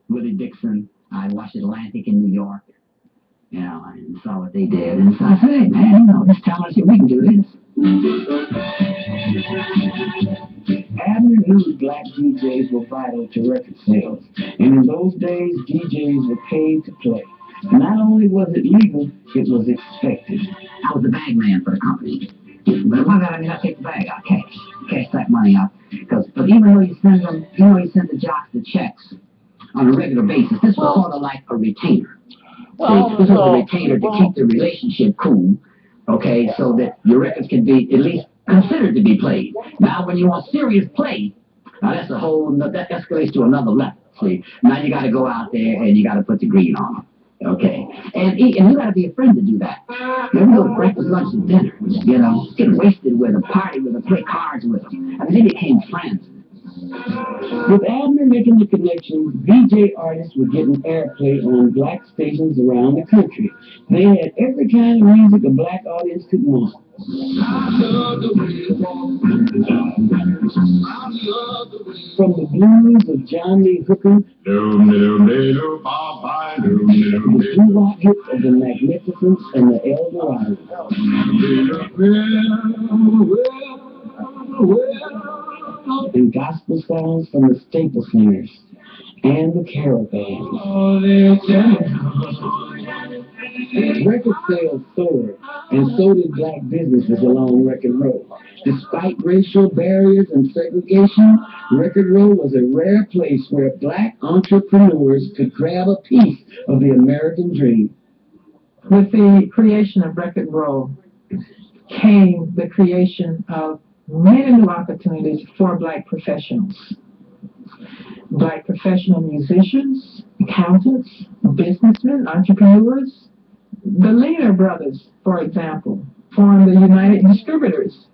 Willie Dixon. I watched Atlantic in New York, you know, and saw what they did. And so I said, hey, man, you know, this talent, we can do this. Abner knew black DJs were vital to record sales, and in those days, DJs were paid to play. Not only was it legal, it was expected. I was the bag man for the company. But one I mean, I take the bag out, cash that money out. But even though you send them, you send the jocks the checks on a regular basis, this was sort of like a retainer. This was a retainer to keep the relationship cool, okay, so that your records can be at least considered to be played. Now, when you want serious play, now that's a whole, that escalates to another level. See, now you got to go out there and you got to put the green on them. Okay, and you got to be a friend to do that. You go to breakfast, lunch, and dinner. You know, get wasted with them, party with them, play cards with them. I mean, they became friends. With Abner making the connections, VJ artists were getting airplay on black stations around the country. They had every kind of music a black audience could want. From the blues of John Lee Hooker, the doo-wop hits of the Magnificents and the Eldorado. And gospel songs from the Staple Singers and the Caravans. Record sales soared, and so did black businesses along Record Road. Despite racial barriers and segregation, Record Road was a rare place where black entrepreneurs could grab a piece of the American dream. With the creation of Record Road came the creation of many new opportunities for black professionals. Black professional musicians, accountants, businessmen, entrepreneurs. The Leader brothers, for example, formed the United Distributors.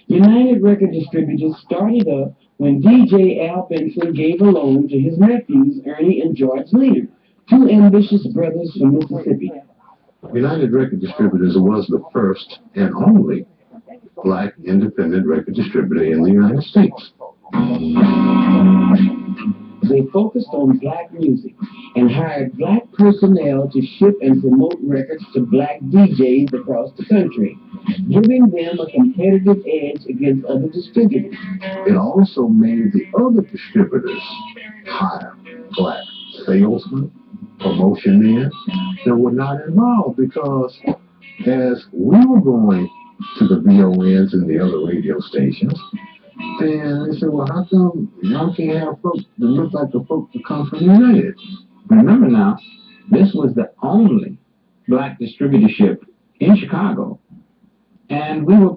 United Record Distributors started up when DJ Al Benson gave a loan to his nephews, Ernie and George Leader, two ambitious brothers from Mississippi. United Record Distributors was the first and only black independent record distributor in the United States. They focused on black music and hired black personnel to ship and promote records to black DJs across the country, giving them a competitive edge against other distributors. It also made the other distributors hire black salesmen, promotion men that were not involved, because as we were going to the VONs and the other radio stations, and they said, well, how come y'all can't have folks that look like the folks that come from United? Remember now, this was the only black distributorship in Chicago. And we were,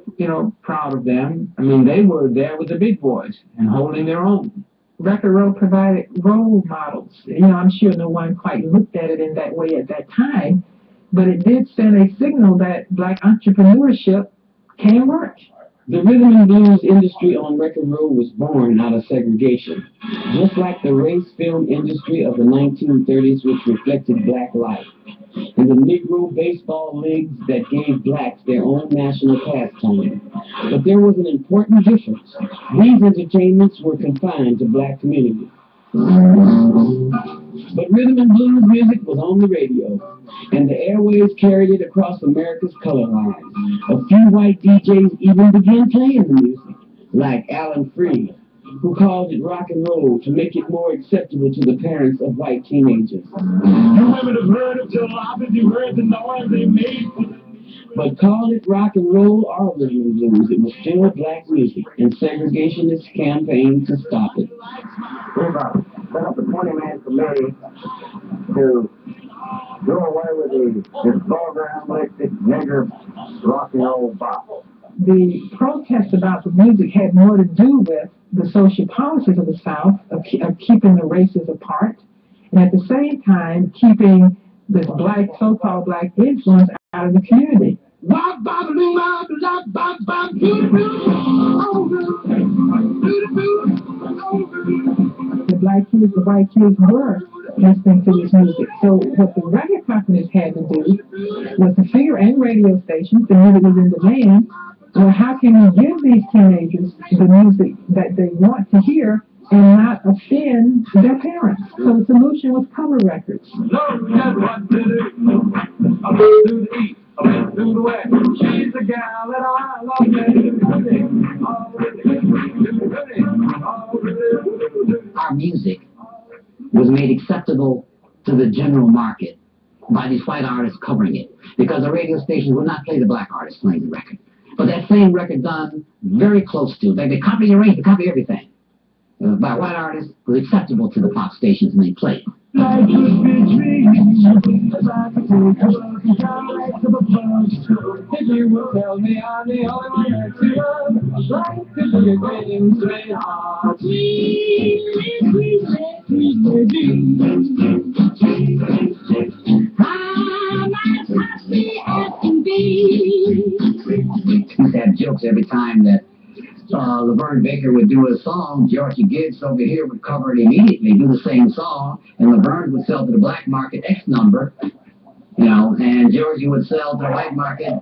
proud of them. I mean, they were there with the big boys and holding their own. Record Road provided role models. I'm sure no one quite looked at it in that way at that time, but it did send a signal that black entrepreneurship can work. The rhythm and blues industry on Record Road was born out of segregation, just like the race film industry of the 1930s, which reflected black life, and the Negro baseball leagues that gave blacks their own national pastime. But there was an important difference. These entertainments were confined to black communities. But rhythm and blues music was on the radio, and the airwaves carried it across America's color lines. A few white DJs even began playing the music, like Alan Freed, who called it rock and roll to make it more acceptable to the parents of white teenagers. You women have heard of your lives, you heard the noise they made. But call it rock and roll or rhythm and blues, it was still black music, and segregationists campaigned to stop it. We've set up a 20-man committee to do away with this program-listed nigger rock and roll bop. The protest about the music had more to do with the social policies of the South, of keeping the races apart, and at the same time keeping this black, so-called black influence out of the community. The black kids, the white kids were listening to this music. So what the record companies had to do was to figure, and radio stations, the music was in demand, well, how can we give these teenagers the music that they want to hear and not offend their parents. So the solution was cover records. No, just what to do. I went to the east, I went to the west. She's the gal that I love. Our music was made acceptable to the general market by these white artists covering it, because the radio stations would not play the black artists playing the record. But that same record done very close to, they copy the arrangement, they copy everything. By white artists was acceptable to the pop stations, and they played. If you will tell me I'm the only one that you love, like to be a great sweetheart. I'm as happy as can be. We had jokes every time that Laverne Baker would do a song. Georgie Gibbs over here would cover it immediately, do the same song, and Laverne would sell to the black market X number, you know, and Georgie would sell to the white market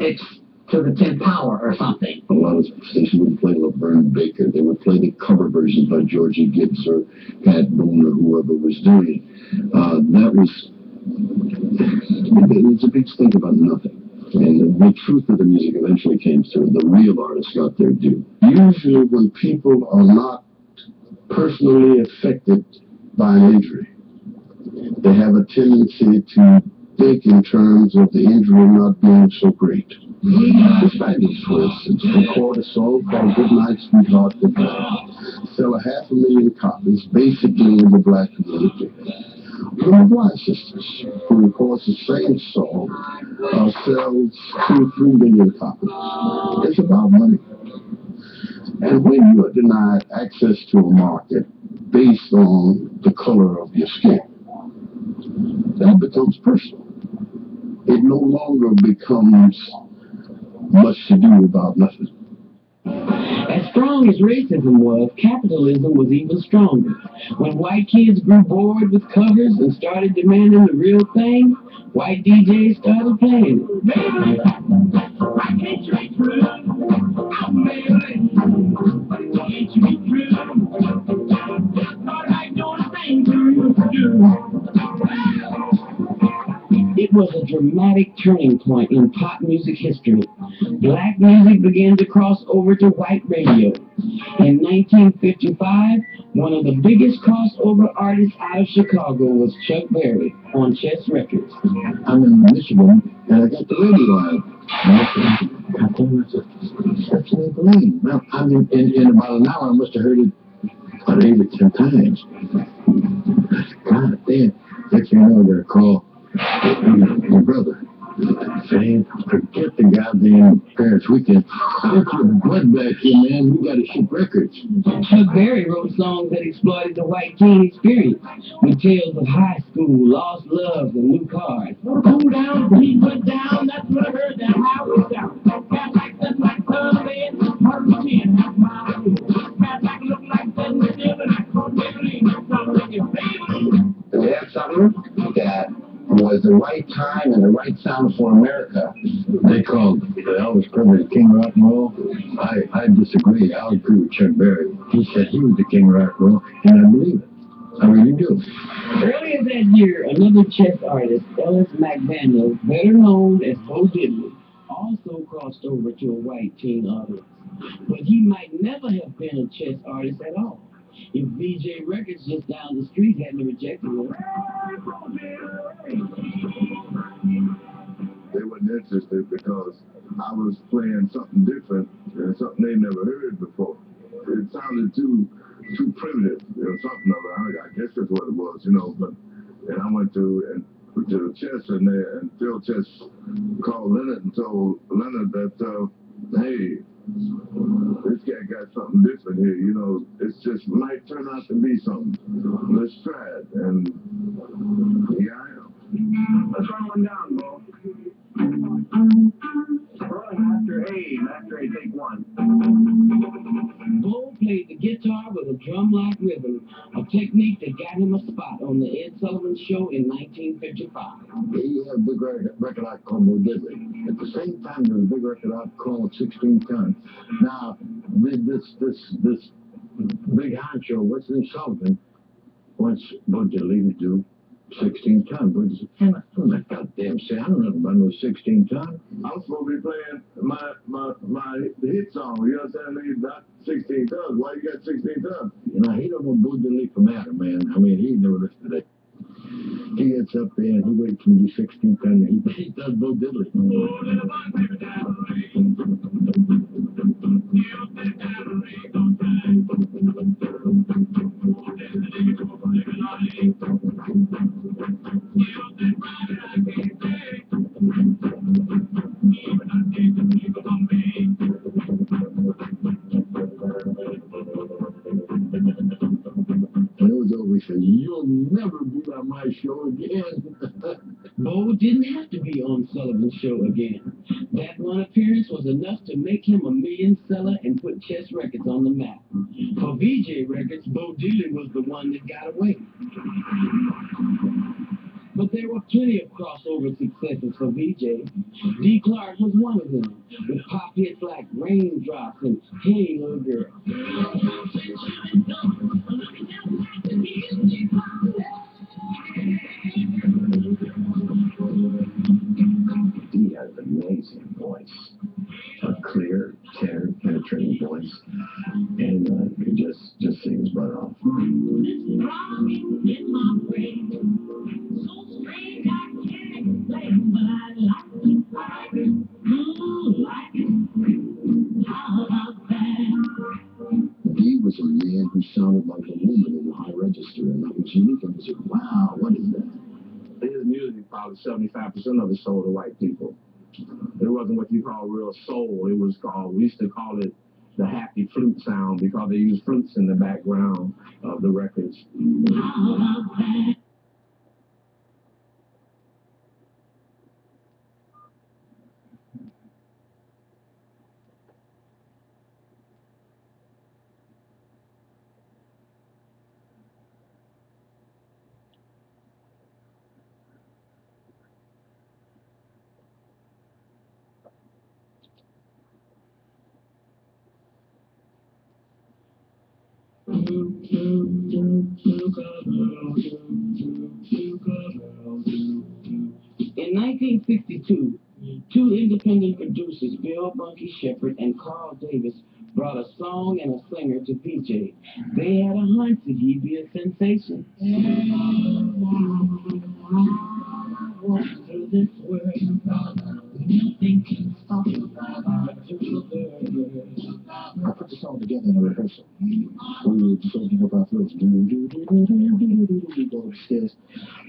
X to the 10th power or something. A lot of stations wouldn't play Laverne Baker. They would play the cover versions by Georgie Gibbs or Pat Boone or whoever was doing it. That was, it's a big stink about nothing. And the truth of the music eventually came through. The real artists got their due. Usually when people are not personally affected by an injury, they have a tendency to think in terms of the injury not being so great. The Spanish, for instance, record a song called Good Night, Sweetheart, Goodbye. Sell 500,000 copies, basically in the black community. The McGuire sisters, who records the same song, sells 2 or 3 million copies. It's about money. And when you are denied access to a market based on the color of your skin, that becomes personal. It no longer becomes much to do about nothing. As strong as racism was, capitalism was even stronger. When white kids grew bored with covers and started demanding the real thing, white DJs started playing it. Baby, I can't be true. I'm married. Can't you be true? Just thought I'd do the thing you used to do. It was a dramatic turning point in pop music history. Black music began to cross over to white radio. In 1955, one of the biggest crossover artists out of Chicago was Chuck Berry on Chess Records. I'm in Michigan, and I got the radio on. I told myself, that's lane. Well, I mean, in about an hour, I must have heard it about 8 or 10 times. God damn. Next thing you know, they're called my brother. Saying, forget the goddamn Parents Weekend. Get your blood back here, man. We gotta ship records. Chuck Berry wrote songs that exploited the white teen experience, with tales of high school, lost loves, and new cars. Cool down, he went down, that's what I heard, that highway sound. Cat like that, like Sunday, hard to see, and half mile away. Cat like look like that, and I called Beverly, and I'm like your baby. We had something that was the right time and the right sound for America. They called Elvis Presley the King of Rock and Roll. I disagree. I agree with Chuck Berry. He said he was the King of Rock and Roll, and I believe it. I really do. Earlier that year, another chess artist, Ellis McDaniel, better known as Bo Diddley, also crossed over to a white teen audience. But he might never have been a chess artist at all if VJ Records just down the street hadn't rejected him. They wasn't interested because I was playing something different and something they never heard before. It sounded too primitive, something of it. I guess that's what it was, But and I went to the chess and Phil Chess called Leonard and told Leonard that hey, this guy got something different here, It just might turn out to be something. Let's try it, and here I am. Let's run one down, Bo. After A, take 1. Bo played the guitar with a drum-like rhythm, a technique that got him a spot on the Ed Sullivan Show in 1955. He had a big record out called Bo Diddley. At the same time, there was a big record out called 16 Tons. Now, this big honcho, what's in something? What's Bud Diddley to do? 16-ton. And I'm not goddamn saying, I don't know about no 16-ton. I'm supposed to be playing my hit song, you know what I'm saying? Not 16 tons. Why you got 16 tons? You know, he don't know Bud Diddley from Adam, man. I mean, he never listened to that. He gets up there and he waits till you 16 ton and he does Bud Diddley. When it was over, he said, "You'll never be on my show again." Bo didn't have to be on Sullivan's show again. That one appearance was enough to make him a million seller and put Chess Records on the map. For VJ Records, Bo Diddley was the one that got away. But there were plenty of crossover successes for VJ. D. Clark was one of them, with pop hits like Raindrops and Hey Little Girl. He has an amazing voice, a clear, tenor, penetrating voice, and he just sings right off. He was a man who sounded like a woman in the high register, and that was unique. And I said, wow, what is that? His music, probably 75% of it sold to white people. It wasn't what you call real soul. It was called, we used to call it the happy flute sound because they used flutes in the background of the records. In 1962, two independent producers, Bill Bunky Shepherd and Carl Davis, brought a song and a singer to VJ. They had a hunch that he'd be a sensation. Through this world, thinking I put the song together in a rehearsal. We were talking about those go upstairs,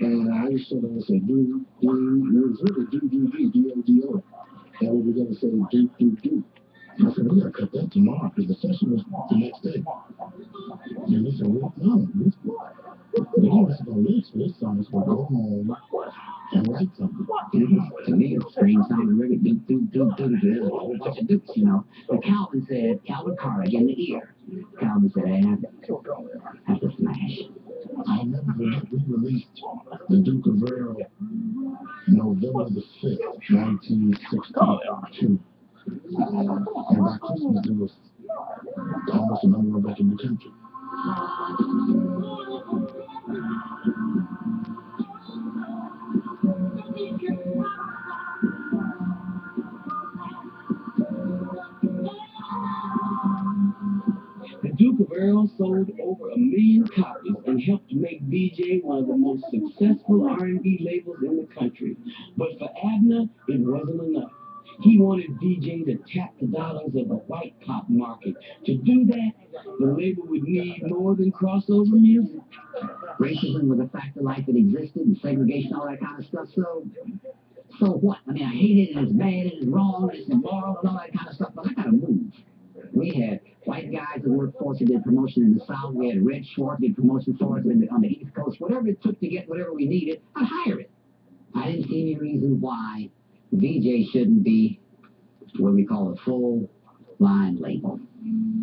and I just told them to say do. It was really do. And we were going to say do. I said, we got to cut that tomorrow because the session was the next day. And they said, well, no, we don't have no lyrics for this song, so go home and write something. To me, it's strange sounding record. There's a whole bunch of dukes, you know. But Calvin Carrig in the ear. Calvin said, I have to smash. I'll never forget, we released the Duke of Earl November the 5th, 1962. And by Christmas, it was almost a number one back in the country. The Duke of Earl sold over 1 million copies and helped make VJ one of the most successful R&B labels in the country. But for Abner, it wasn't enough. He wanted VJ to tap the dollars of the white pop market. To do that, the label would need more than crossover music. Racism was a fact of life that existed, and segregation, all that kind of stuff. So what? I mean, I hate it, and it's bad, and it's wrong, and it's immoral, and all that kind of stuff, but I gotta move. We had white guys that worked for us that did promotion in the South. We had Red Short did promotion for us on the East Coast. Whatever it took to get whatever we needed, I'd hire it. I didn't see any reason why VJ shouldn't be what we call a full line label.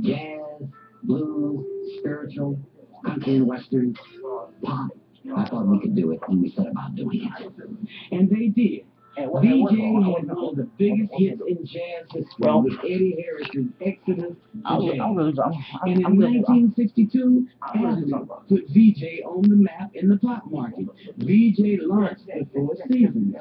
Jazz, blues, spiritual, country and western, pop. I thought we could do it, and we set about doing it. And they did. VJ had one of the biggest hits in jazz history with Eddie Harris's Exodus to Jazz. And in 1962, Adley put VJ on the map in the pop market. VJ launched the Four Seasons.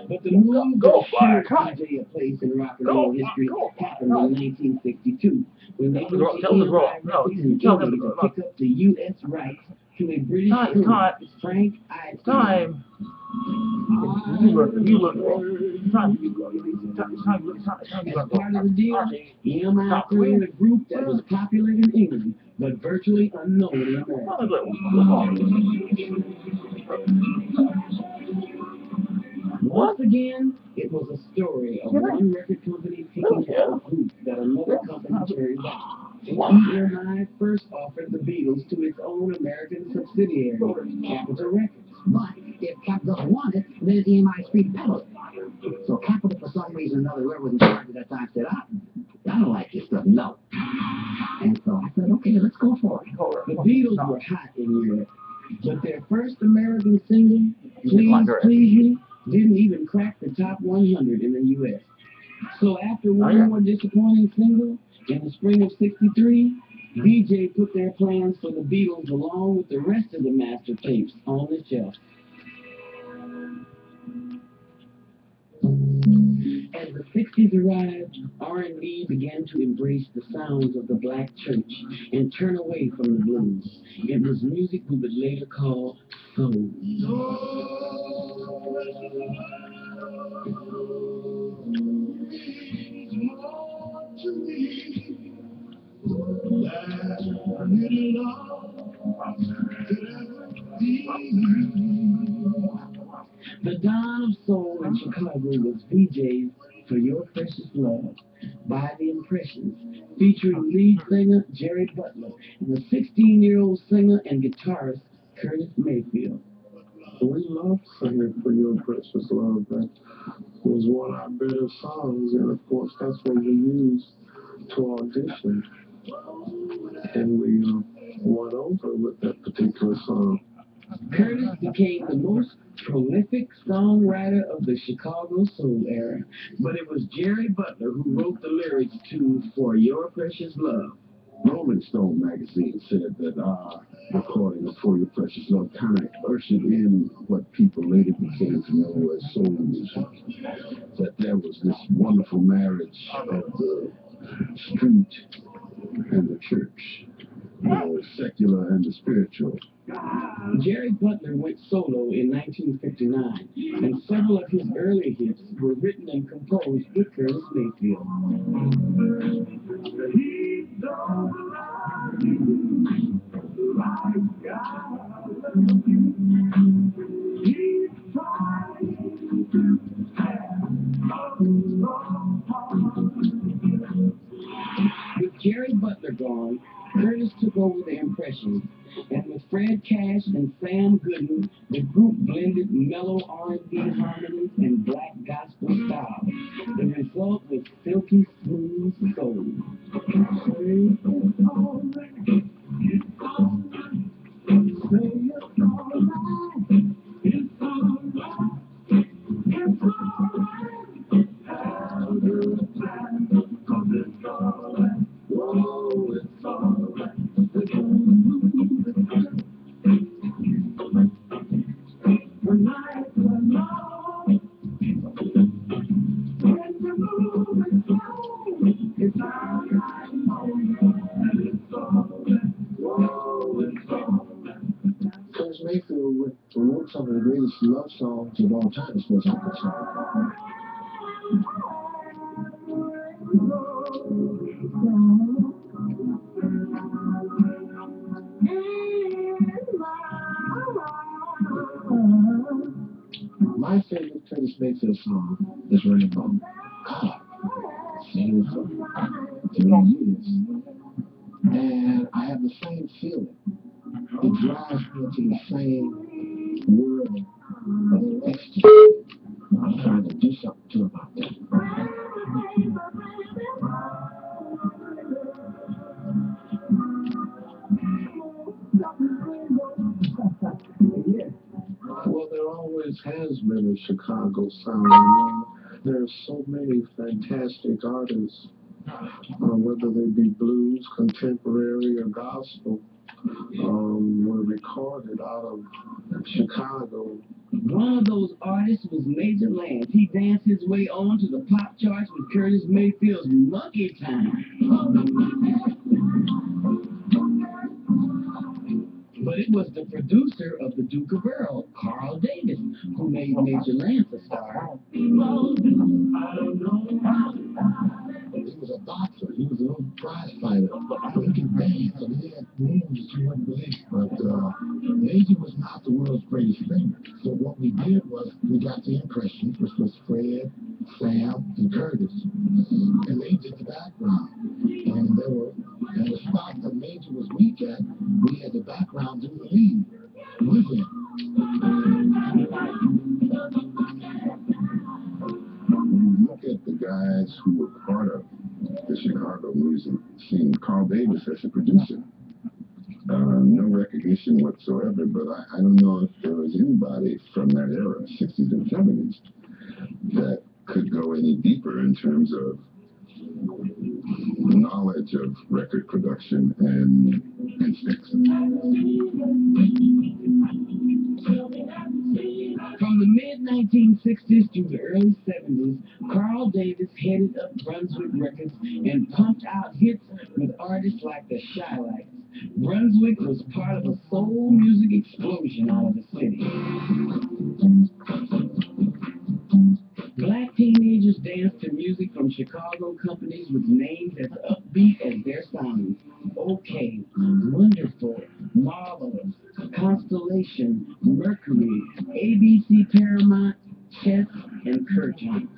But the move that assured VJ a place in rock and roll history happened in 1962 when they moved to EMI Records in Italy to pick up the U.S. rights to a British singer, Frank Ives. As part of the deal, EMI created a group that was popular in England, but virtually unknown in America. Once again, it was a story of one record company picking up a group that another company turned down. EMI first offered the Beatles to its own American subsidiary, Capitol Records. But if Capitol wanted, then EMI Street pedaled. So Capitol, for some reason or another, whoever was in charge at that time, said, I don't like this stuff, no. And so I said, okay, let's go for it. The Beatles were hot in Europe, but their first American single, Please Please Me, didn't even crack the top 100 in the U.S. So after one more disappointing single, in the spring of '63, VJ put their plans for the Beatles along with the rest of the master tapes on the shelf. As the '60s arrived, R&B began to embrace the sounds of the black church and turn away from the blues. It was music we would later call soul. The dawn of soul in Chicago was VJ's For Your Precious Love by The Impressions, featuring lead singer Jerry Butler and the 16-year-old singer and guitarist Curtis Mayfield. We loved singing For Your Precious Love. That was one of our better songs, and of course that's what we used to audition. And we won over with that particular song. Curtis became the most prolific songwriter of the Chicago soul era, but it was Jerry Butler who wrote the lyrics to For Your Precious Love. Rolling Stone magazine said that our recording of For Your Precious Love kind of ushered in what people later became to know as soul music. That there was this wonderful marriage of the street and the church, the secular and the spiritual. Jerry Butler went solo in 1959, and several of his early hits were written and composed with Curtis Mayfield. With Jerry Butler gone, Curtis took over the Impressions, and with Fred Cash and Sam Gooden, the group blended mellow R&B harmonies and black gospel styles. The result was silky smooth soul. Curtis Mayfield wrote some of the greatest love songs of all time, as far as I'm concerned. My favorite Curtis Mayfield song is Rainbow. God, seen it for 3 years. And I have the same feeling. It drives me into the same world of ecstasy. I'm trying to do something to about that. Chicago sound. I mean, there's so many fantastic artists, whether they be blues, contemporary, or gospel, were recorded out of Chicago. One of those artists was Major Lance. He danced his way on to the pop charts with Curtis Mayfield's Monkey Time. But it was the producer of the Duke of Earl, Carl Davis, who made Major Lance a star. He was a boxer. He was a little prize fighter. He could dance, and he had moves you wouldn't believe. But Major was not the world's greatest singer. So what we did was we got the impressions, which was Fred, Sam, and Curtis, and they did the background. And there were spots that Major was weak at. We had the background do the lead with him. When you look at the guys who were part of the Chicago music scene, Carl Davis as a producer, no recognition whatsoever, but I don't know if there was anybody from that era, 60s and 70s, that could go any deeper in terms of knowledge of record production and sticks. From the mid-1960s through the early 70s, Carl Davis headed up Brunswick Records and pumped out hits with artists like the Shylights. Brunswick was part of a soul music explosion out of the city. Black teenagers danced to music from Chicago companies with names as upbeat as their sounds. OK, Wonderful, Marvelous, Constellation, Mercury, ABC Paramount, Chess, and Curtin.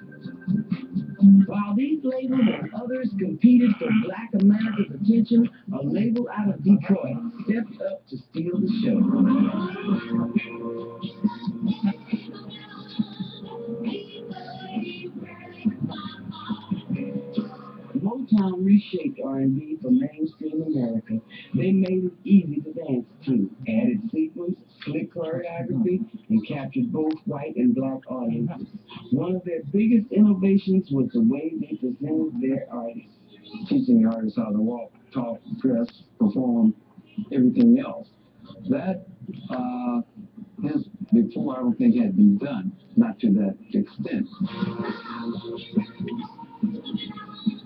While these labels and others competed for Black America's attention, a label out of Detroit stepped up to steal the show. Motown reshaped R&B for mainstream America. They made it easy to dance to, added sequence, slick choreography, and captured both white and black audiences. One of their biggest innovations was the way they presented their artists. Teaching the artists how to walk, talk, dress, perform, everything else. That is before I don't think had been done, not to that extent.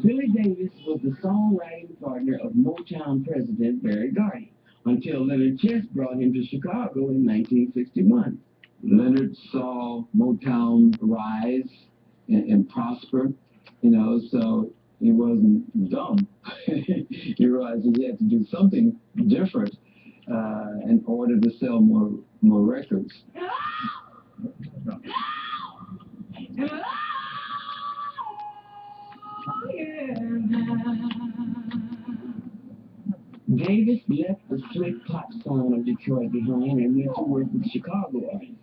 Billy Davis was the songwriting partner of Motown president Barry Gordy until Leonard Chess brought him to Chicago in 1961. Leonard saw Motown rise and prosper, so he wasn't dumb. He realized he had to do something different in order to sell more records. Davis left the slick pop sound of Detroit behind and went to work with Chicago artists,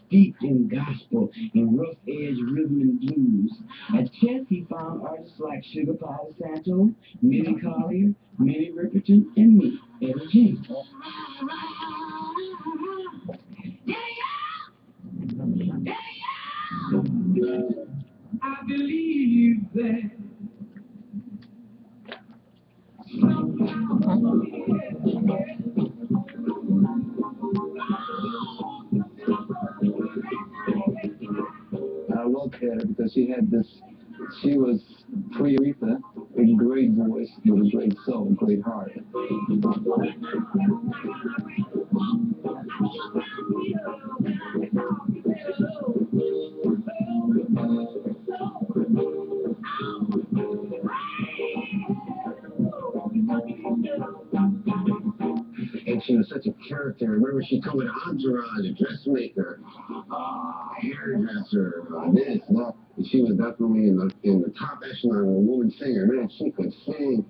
steeped in gospel and rough-edge rhythm and blues. At Chess, he found artists like Sugar Pie DeSanto, Millie Collier, Minnie Riperton, and me, Eddie James. I believe that I looked at her because she was pre-Aretha, a great voice with a great soul, great heart. And she was such a character. Remember, she come with an entourage, a dressmaker, hairdresser, this, that. And she was definitely in the top echelon of a woman singer. Man, she could sing.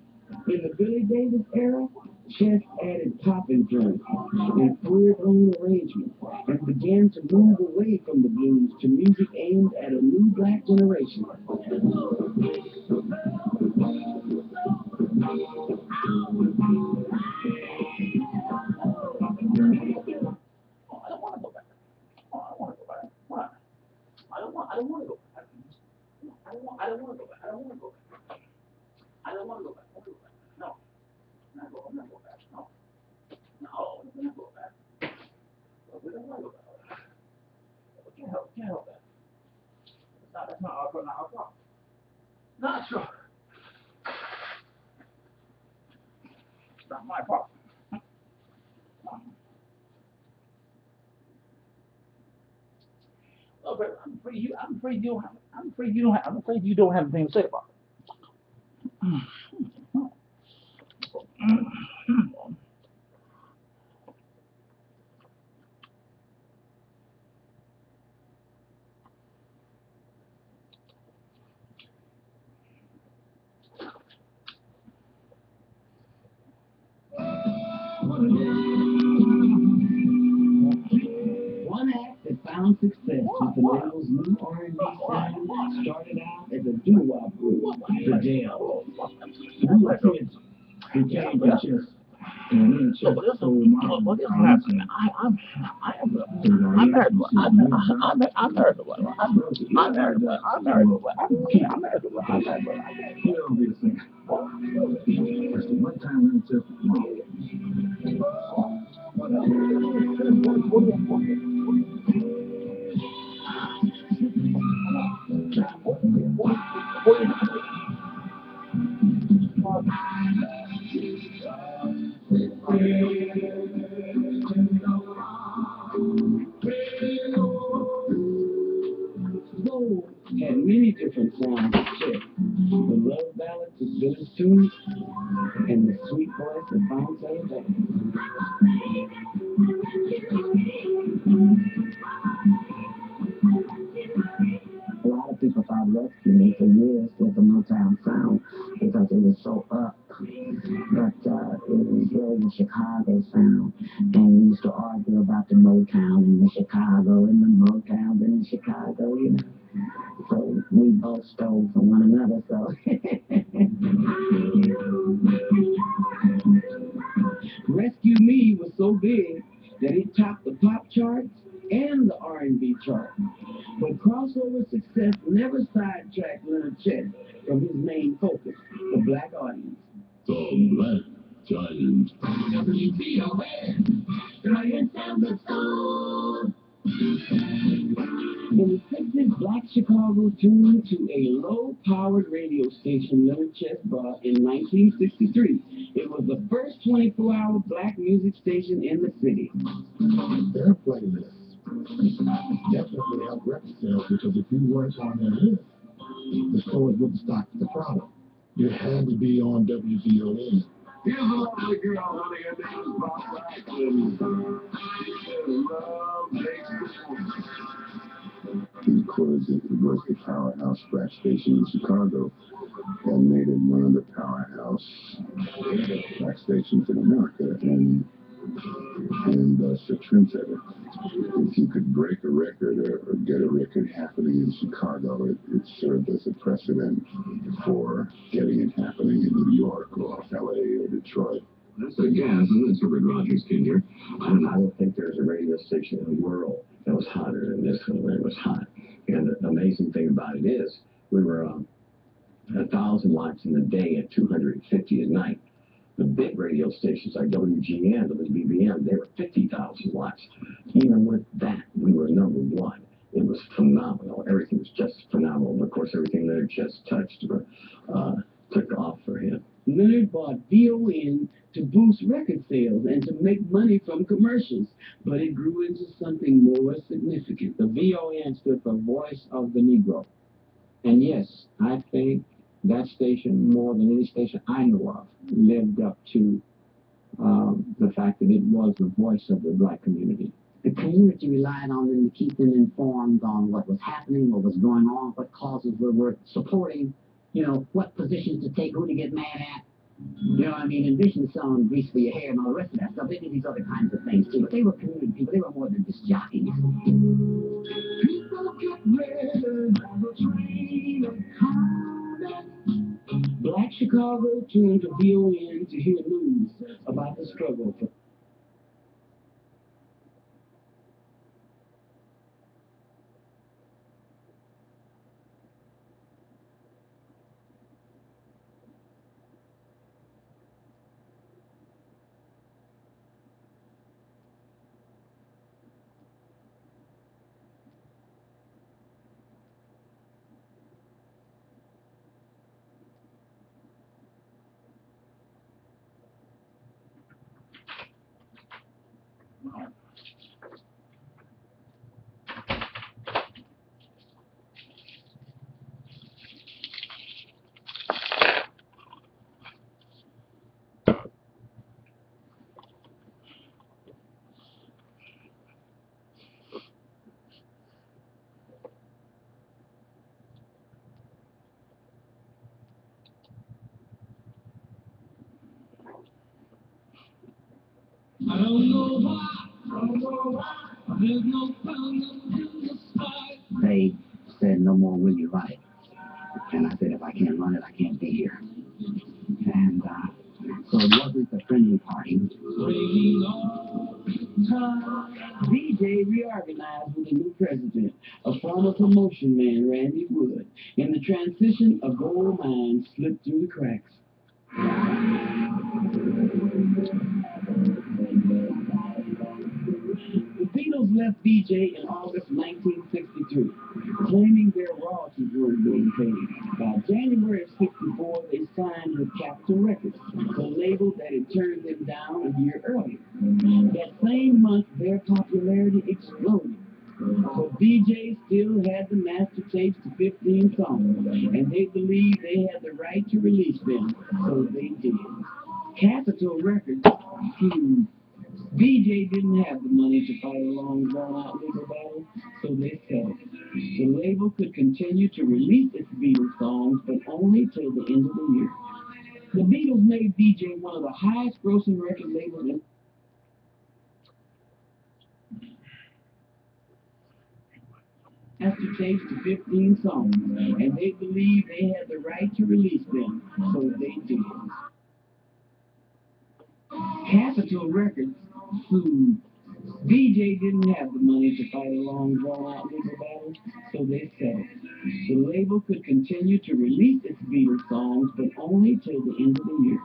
in the Billy Davis era, Chess added pop influence and full-blown arrangements and began to move away from the blues to music aimed at a new black generation. don't want to go back. I don't want to go back. I don't want to go back. I don't want to go back. No. I'm not going back. No. No, we're not going back. We don't want to go back. We can't help that. That's not our problem. Not true. It's not my problem. Oh, but I'm afraid you don't have anything to say about it. One act that found success with the label's new R&B sound started out as a doo-wop group, The Jails. New kids who came from just so marvelous. I'm one time we just Soul had many different sounds to check. The love ballads of Billy Stewart and the sweet voice of Bounce Alabama. A lot of people thought Rescue for years was a Motown sound because it was so up. But it was really the Chicago sound. And we used to argue about the Motown and the Chicago and the Motown and the Chicago, you know. So we both stole from one another, so. Rescue Me was so big that it topped the pop charts and the R&B chart. But crossover success never sidetracked Leonard Chess from his main focus, the black audience. The Black Giant. In effective Black Chicago tune to a low-powered radio station Leonard Chess bought in 1963. It was the first 24-hour black music station in the city. Their playlists definitely help record sales because if you weren't on their list, the stores wouldn't stock the product. You had to be on WVON. Here's a lovely girl, honey, her name is Bob Braxton. Love makes because it was the powerhouse black station in Chicago that made it one of the powerhouse black stations in America and thus a trendsetter. If you could break a record or get a record happening in Chicago, it served as a precedent for getting it happening in New York or LA or Detroit. That's again, this is Rick Rogers Jr. I don't think there's a radio station in the world that was hotter than this one when it was hot. And the amazing thing about it is, we were 1,000 watts in the day and 250 at night. The big radio stations like WGN, WBBM, they were 50,000 watts. Even with that, we were number one. It was phenomenal. Everything was just phenomenal. And of course, everything Leonard just touched took off for him. Leonard bought VON to boost record sales and to make money from commercials, but it grew into something more significant. The VON stood for Voice of the Negro. And yes, I think that station, more than any station I know of, lived up to the fact that it was the voice of the black community. The community relied on them to keep them informed on what was happening, what was going on, what causes we were supporting, you know, what positions to take, who to get mad at. You know what I mean? In addition to selling grease for your hair and all the rest of that stuff, they did these other kinds of things too. But they were community people. They were more than just jockeys. People get ready on the train of coming. Black Chicago tuned to VON to hear news about the struggle for They said, no more will you run it. And I said, if I can't run it, I can't be here. And so it wasn't a friendly party. DJ reorganized with a new president, a former promotion man, Randy Wood. In the transition, a gold mine slipped through the cracks. The Beatles left DJ in August 1963, claiming their royalties weren't being paid. By January of '64, they signed with Capitol Records, the label that had turned them down a year earlier. That same month, their popularity exploded. But DJ still had the master tapes to 15 songs, and they believed they had the right to release them, so they did. Capitol Records sued. DJ didn't have the money to fight a long, drawn-out legal battle, so they settled. The label could continue to release its Beatles songs, but only till the end of the year. The Beatles made DJ one of the highest-grossing record labels in master tapes to 15 songs, and they believed they had the right to release them, so they did. Capitol Records sued. DJ didn't have the money to fight a long, drawn-out legal battle, so they settled. The label could continue to release its Beatles songs, but only till the end of the year.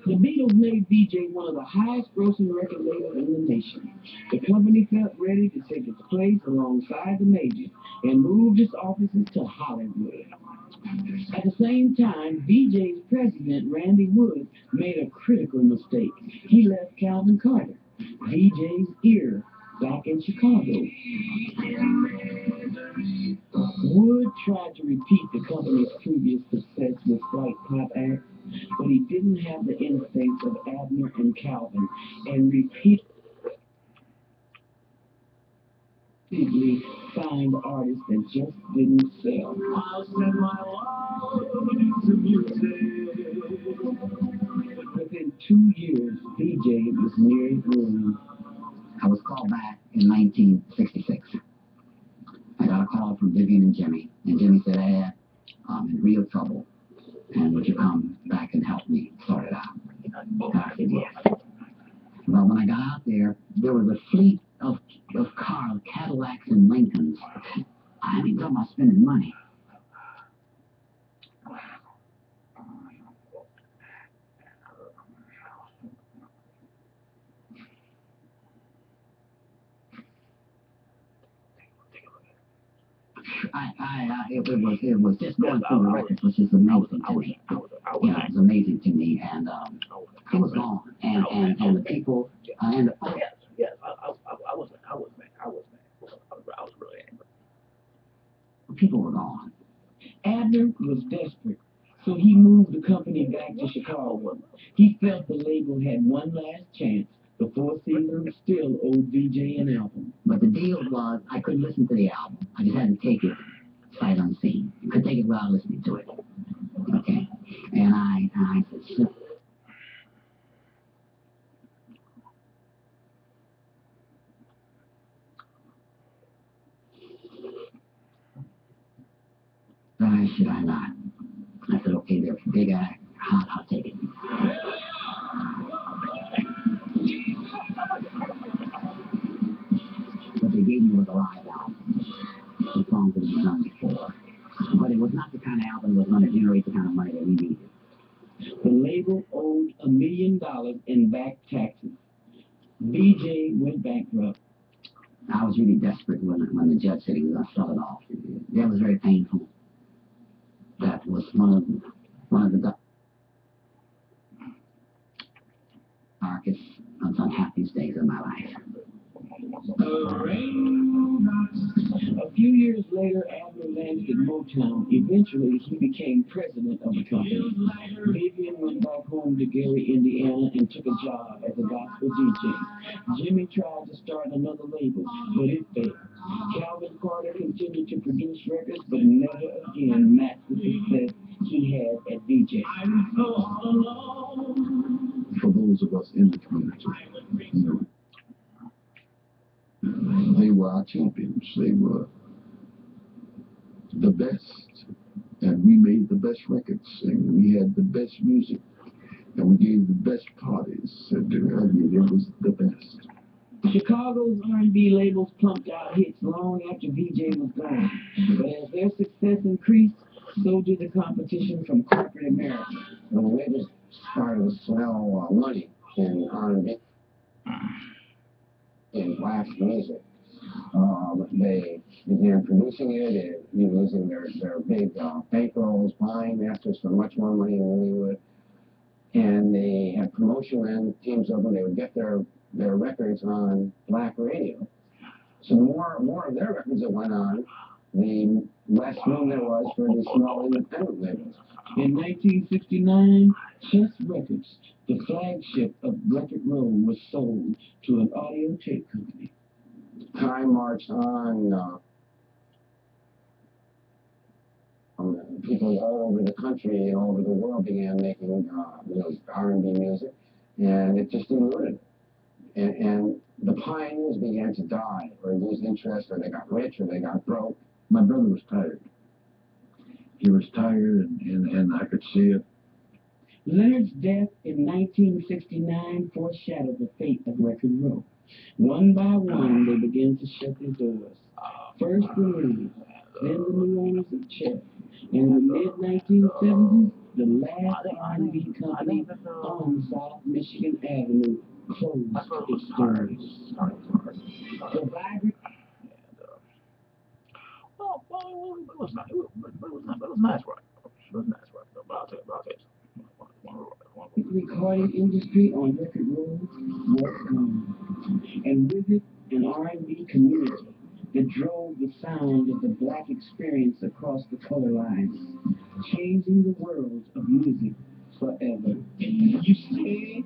The Beatles made DJ one of the highest-grossing record labels in the nation. The company felt ready to take its place alongside the majors and moved its offices to Hollywood. At the same time, DJ's president, Randy Wood, made a critical mistake. He left Calvin Carter, DJ's ear, back in Chicago. Wood tried to repeat the company's previous success with Flight Pop acts, but he didn't have the instincts of Abner and Calvin, and repeatedly signed artists that just didn't sell. I'll send my love to music. But within 2 years, DJ was near ruin. I was called back in 1966. I got a call from Vivian and Jimmy said, hey, I'm in real trouble, and would you come back and help me sort it out? I said, yes. Well, when I got out there, there was a fleet of cars, Cadillacs and Lincolns. I mean, talking about spending money. It was just going through the records, which is amazing to me. You know, it was amazing to me, and it was gone, and the people, and the folks. Yes, I was really angry. People were gone. Abner was desperate, so he moved the company back to Chicago. He felt the label had one last chance. The Four Seasons still owed DJ an album. But the deal was, I couldn't listen to the album. I just had to take it sight unseen. I could take it without listening to it. Okay. And I said, why should I not? I said, okay, they're a big act. I'll take it. What they gave me was a live album. The songs that were done before. But it was not the kind of album that was going to generate the kind of money that we needed. The label owed $1 million in back taxes. DJ went bankrupt. I was really desperate when the judge said he was going to sell it off. That was very painful. That was one of the darkest, most unhappiest days of my life. A few years later, Abner landed at Motown. Eventually, he became president of the company. Vivian went back home to Gary, Indiana, and took a job as a gospel DJ. Jimmy tried to start another label, but it failed. Calvin Carter continued to produce records, but never again matched the success he had at DJ. For those of us in the community, you know, They were our champions. They were the best. And we made the best records. And we had the best music. And we gave the best parties. And I mean, it was the best. Chicago's R&B labels pumped out hits long after VJ was gone. But as their success increased, so did the competition from corporate America. When the labels started to smell money in R&B, in black music, they began producing it and using their big bankrolls, buying masters for much more money than we would. And they had promotion and teams of them. They would get their records on black radio. So the more of their records that went on, the less room there was for the small independent labels. In 1969, Chess Records, the flagship of Record Row, was sold to an audio tape company. Time marched on. People all over the country and all over the world began making R&B music, and it just eluded. And the pioneers began to die or lose interest, or they got rich, or they got broke. My brother was tired. He was tired, and I could see it. Leonard's death in 1969 foreshadowed the fate of Record Row. One by one, they began to shut their doors. First the Leonards, then the new owners of Chess. In the mid-1970s, the last R&B company on South Michigan Avenue closed its doors. The vibrant... Well, it was nice. It was nice work. It was nice work. About it. The recording industry on Record Row was gone, and with it, an R&B community that drove the sound of the black experience across the color lines, changing the world of music forever. You stay,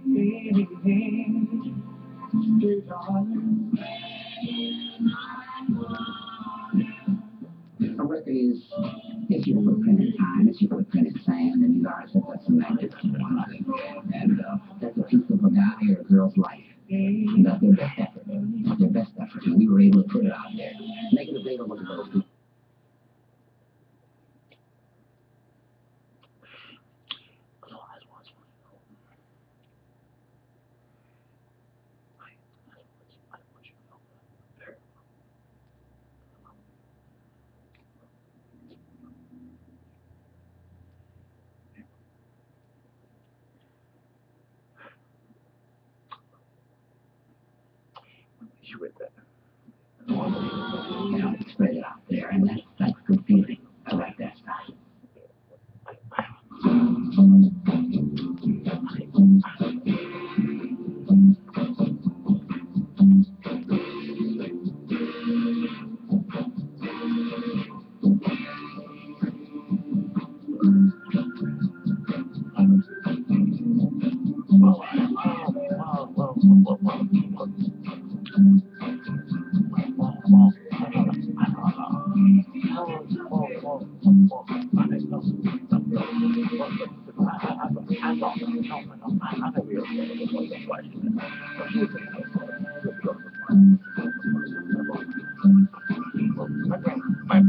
darling. A record is your footprint in time, it's your footprint in sand, and these artists have got some magnificent ones. And that's a piece of a guy or a girl's life. And that's their best effort. Their best effort. And we were able to put it out there, make it available to those people. You read that. You know, spread it out there, and that's good feeling. I like that style.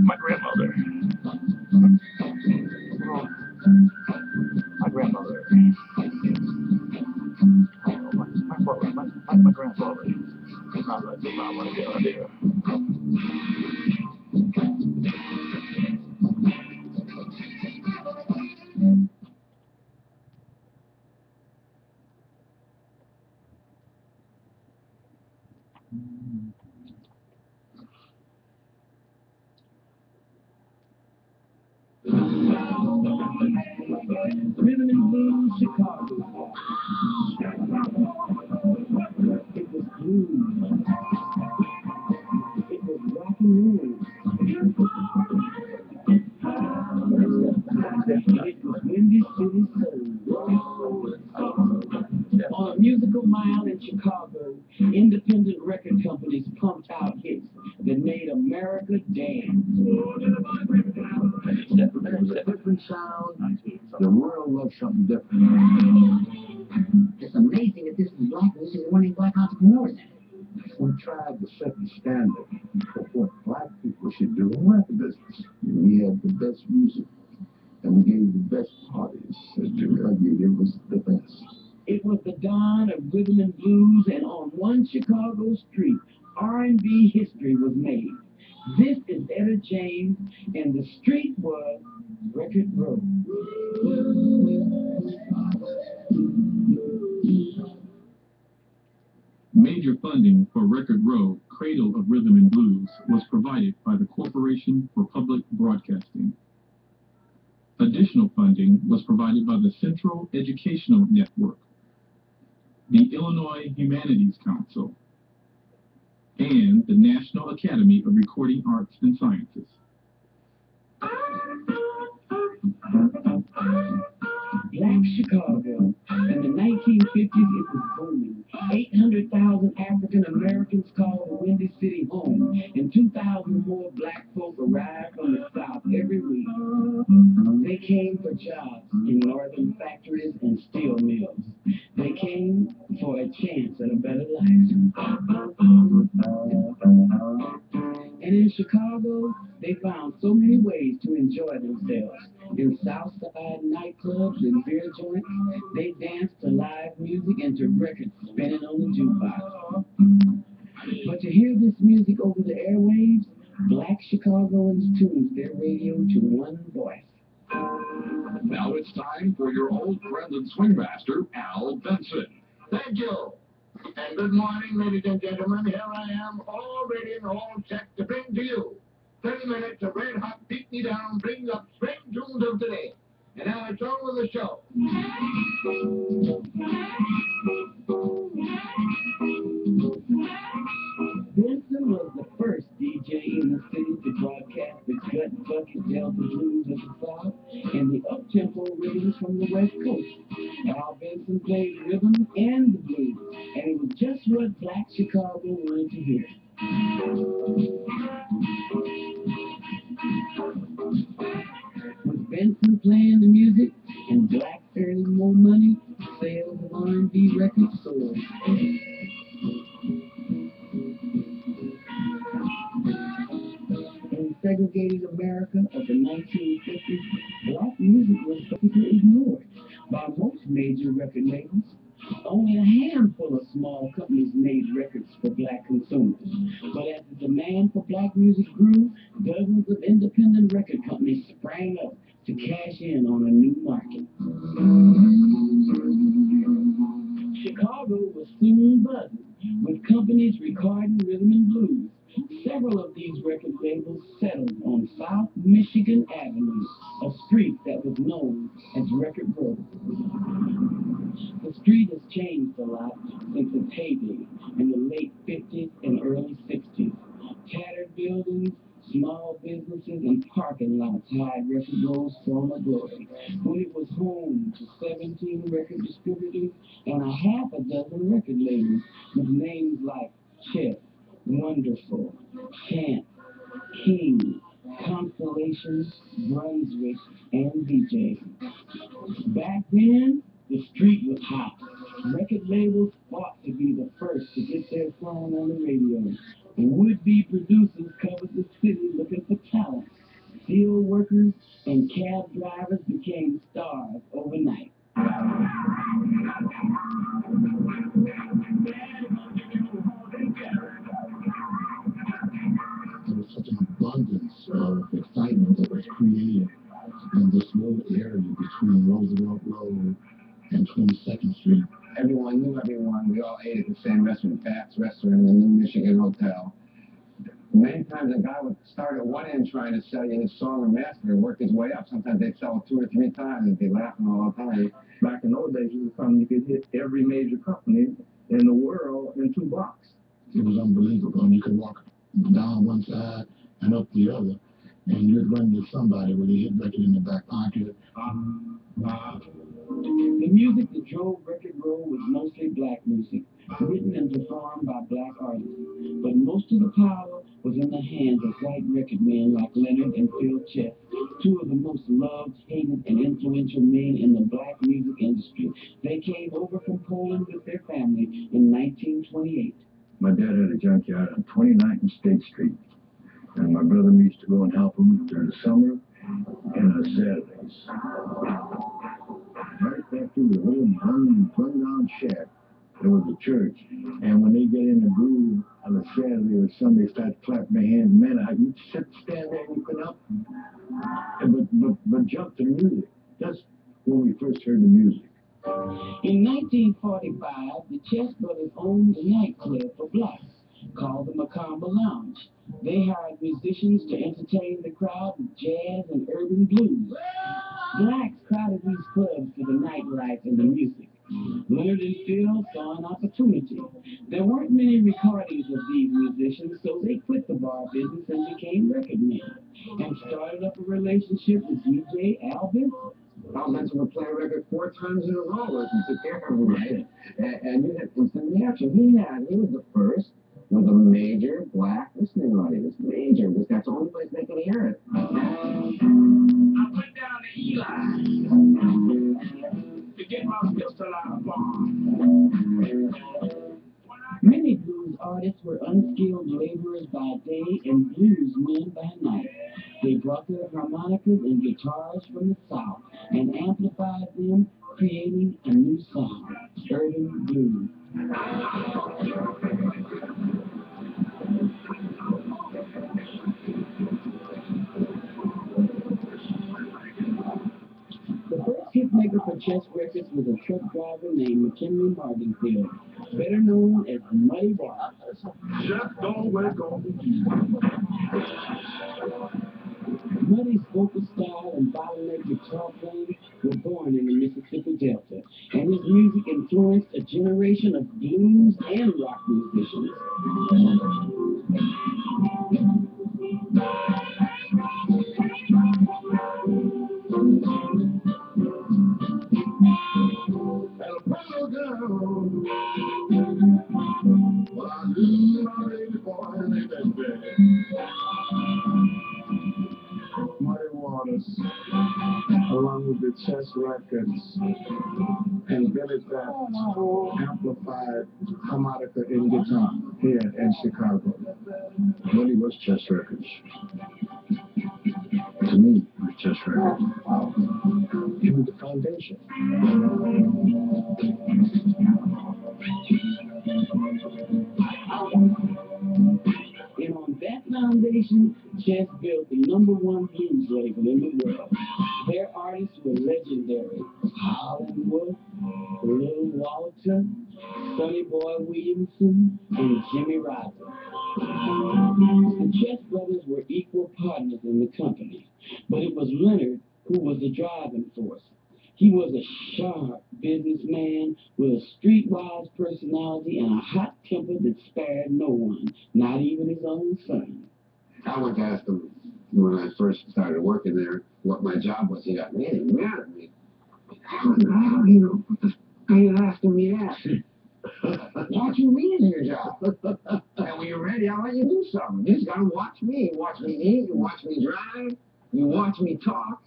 My grandmother. My grandmother. My grandfather. Not like the mama there. Rhythm and Blues, Chicago. It was blues. It was rock and roll. It was Windy City Soul. On a musical mile in Chicago, independent record companies pumped out hits that made America dance. Different sound. The world loves something different. It's amazing that this is black music and running black entrepreneurs in it. We tried to set the standard for what black people should do in record business. We had the best music, and we gave the best parties. It was the best. It was the dawn of rhythm and blues, and on one Chicago street, R&B history was made. This is Etta James, and the street was Record Road. Major funding for Record Row, Cradle of Rhythm and Blues, was provided by the Corporation for Public Broadcasting. Additional funding was provided by the Central Educational Network, the Illinois Humanities Council, and the National Academy of Recording Arts and Sciences. Black Chicago. In the 1950s, it was booming. 800,000 African Americans called the Windy City home, and 2,000 more black folk arrived from the South every week. They came for jobs in northern factories and steel mills. They came for a chance at a better life. And in Chicago, they found so many ways to enjoy themselves. In Southside nightclubs and beer joints, they danced to live music and to records spinning on the jukebox. But to hear this music over the airwaves, black Chicagoans tuned their radio to one voice. Now it's time for your old friend and swingmaster, Al Benson. Thank you. And good morning, ladies and gentlemen. Here I am, all ready and all set to bring to you 30 minutes of red hot, beat me down, bring up spring tunes of today. And now it's on with the show. Benson was the first DJ in the city to broadcast the gut bucket Delta blues of the South and the up-tempo rhythms from the West Coast. Al Benson played rhythm and the blues, and it was just what black Chicago wanted to hear. With Benson playing the music and blacks earning more money, sales of R&B records soared. In segregated America of the 1950s, black music was basically ignored by most major record labels. Only a handful of small companies made records for black consumers. But as the demand for black music grew, dozens of independent record companies sprang up to cash in on a new market. Chicago was soon buzzing, with companies recording rhythm and blues. Several of these record labels settled on South Michigan Avenue, a street that was known as Record Road. The street has changed a lot since its heyday in the late 50s and early 60s. Tattered buildings, small businesses, and parking lots hide Record Road's former glory, when it was home to 17 record distributors and a half a dozen record labels with names like Chip, Wonderful, Champ, King, Constellation, Brunswick, and BJ. Back then, the street was hot. Record labels fought to be the first to get their song on the radio. And would-be producers covered the city looking for talent. Steel workers and cab drivers became stars overnight. There was such an abundance of excitement that was created in this little area between Roosevelt Road and 22nd Street. Everyone knew everyone. We all ate at the same restaurant, Pat's Restaurant in the New Michigan Hotel. Many times a guy would start at one end trying to sell you his song and master and work his way up. Sometimes they'd sell it 2 or 3 times and be laughing all the time. Back in those days, you could hit every major company in the world in 2 blocks. It was unbelievable. And you could walk down one side and up the other, and you'd run into somebody with a hit record in the back pocket. The music that drove Record Road was mostly black music, written and performed by black artists. But most of the power was in the hands of white record men like Leonard and Phil Chess, 2 of the most loved, hated, and influential men in the black music industry. They came over from Poland with their family in 1928. My dad had a junkyard on 29th and State Street. And my brother used to go and help him during the summer and on Saturdays. Right back to the little run-down shack, there was a church. And when they get in the groove on a Saturday or Sunday, start clapping their hands, man, you'd stand there and you could help them. But jump to music. That's when we first heard the music. In 1945, the Chess Brothers owned a nightclub for blacks called the Macomber Lounge. They hired musicians to entertain the crowd with jazz and urban blues. Blacks crowded these clubs for the nightlife and the music. Leonard and Phil saw an opportunity. There weren't many recordings of these musicians, so they quit the bar business and became record men, and started up a relationship with DJ Al Benson. Al Benson would play a record 4 times in a row and took care of him, right? And you had instant reaction. He was the first with a major black listening audience. Major, because that's the only place they could hear it. I went down to Eli to get my pistol out of bomb. Many blues artists were unskilled laborers by day and bluesmen by night. They brought their harmonicas and guitars from the South and amplified them, creating a new sound, urban blues. The first hitmaker for Chess Records was a truck driver named McKinley Mardenfield, better known as Muddy Waters. Just don't wake on Muddy's vocal style and bottleneck guitar playing were born in the Mississippi Delta, and his music influenced a generation of blues and rock musicians. Muddy Waters, along with the Chess Records, invented that amplified harmonica in guitar here in Chicago. Muddy was Chess Records. To me, it was Chess Records. It was the foundation. And on that foundation, Chess built the #1 blues label in the world. Their artists were legendary: Hollywood, Little Walter, Sonny Boy Williamson, and Jimmy Rogers. The Chess Brothers were equal partners in the company, but it was Leonard who was the driving force. He was a sharp businessman with a streetwise personality and a hot temper that spared no one, not even his own son. I went to ask him when I first started working there what my job was. He got really mad at me. Are you asking me that? What you mean is your job? And when you're ready, I'll let you do something. You just gotta watch me. You watch me eat, you watch me drive, you watch me talk.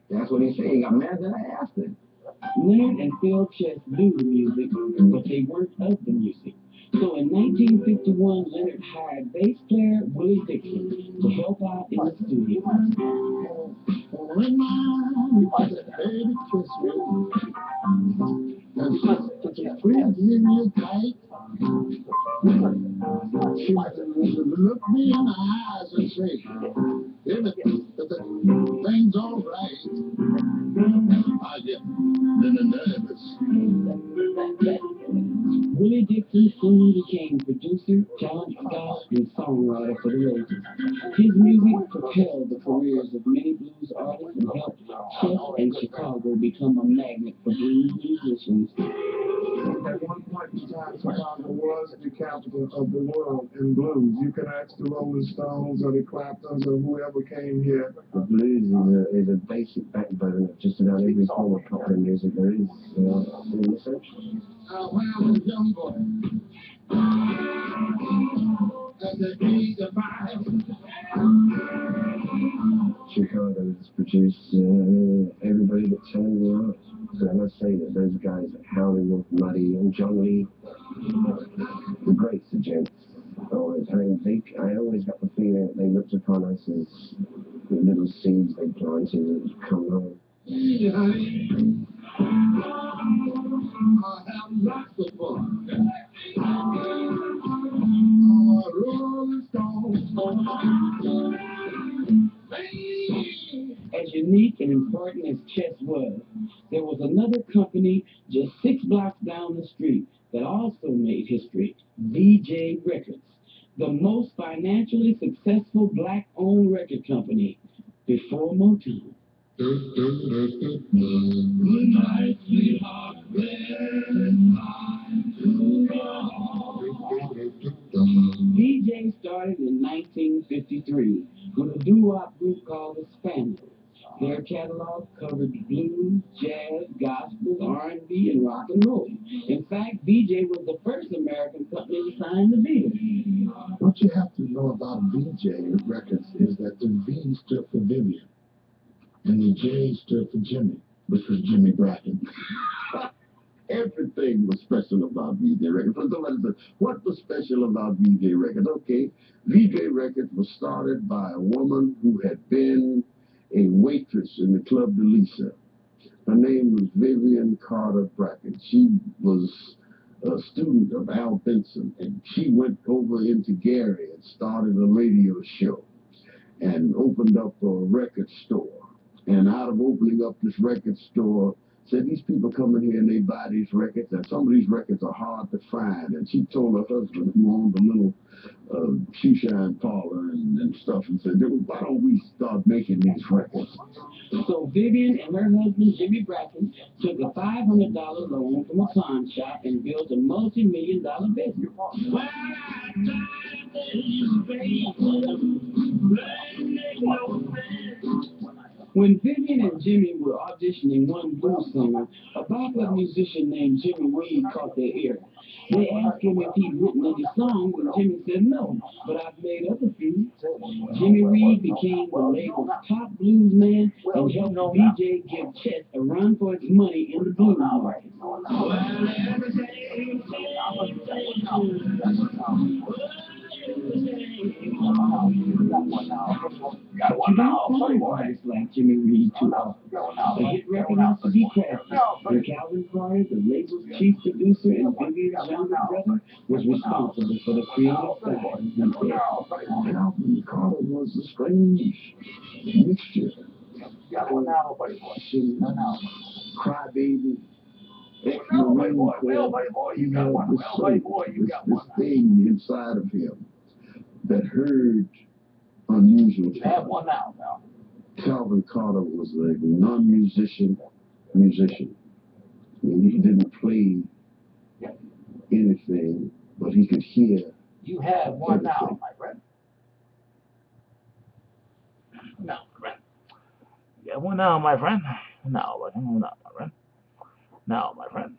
That's what he said. He got mad that I asked him. Leonard and Phil Chess knew the music, but they weren't of the music. So in 1951, Leonard hired bass player Willie Dixon to help out in the studio. When my baby kissed me, and she squeezed me tight, she looked me in the eyes and said, "Everything's all right." I get nervous. Willie Dixon soon became producer, talent scout, and songwriter for the label. His music propelled the careers of many blues artists and helped Chess and Chicago become a magnet for blues musicians. At one point in time, Chicago was the capital of the world in blues. You can ask the Rolling Stones or the Claptons or whoever came here. The blues is a basic backbone of just about every form of popular music there is in this country. When I was a young boy, at the age of 5, Chicago has produced everybody that sang the arts. So I must say that those guys, Howlin' Wolf, Muddy, and John Lee, the greats, the gents. Always, I always got the feeling that they looked upon us as the little seeds they planted that would come on. I have lots of fun. Rolling Stone. As unique and important as chess was, there was another company just 6 blocks down the street that also made history, VJ Records, the most financially successful black-owned record company before Motown. VJ started in 1953 with a doo-wop group called the Spaniels. Their catalog covered blues, jazz, gospel, R&B, and rock and roll. In fact, VJ was the first American company to sign the deal. What you have to know about VJ Records is that the V stood for Vivian, and the J stood for Jimmy, which was Jimmy Bracken. Everything was special about VJ Records. So somebody said, what was special about VJ Records? Okay, VJ Records was started by a woman who had been a waitress in the Club de Lisa. Her name was Vivian Carter Bracken. She was a student of Al Benson, and she went over into Gary and started a radio show and opened up a record store. And out of opening up this record store, said these people come in here and they buy these records, and some of these records are hard to find. And she told her husband, who owned a little shoe shine parlor and stuff, and said, why don't we start making these records? So Vivian and her husband, Jimmy Bracken, took a $500 loan from a pawn shop and built a multi-million-dollar business. When Vivian and Jimmy were auditioning one blues singer, a backup musician named Jimmy Reed caught their ear. They asked him if he'd written any songs, and Jimmy said no, but I've made up a few. Jimmy Reed became the label's top blues man and helped VJ give Chet a run for its money in the blues market. You don't find artists like Jimmy Reed too often. The hit record has to be crafted, and Calvin Carter, the label's chief producer and Vivian's younger brother, was responsible for the creative side. Calvin Carter was a strange mixture. Crybaby, ex-Marine Corps. He had this thing inside of him that heard unusual talent. Calvin Carter was a non-musician musician. I mean, he didn't play anything, but he could hear. You have one now, my friend. No, my friend. You have one now, my friend. No, my friend. No, my friend.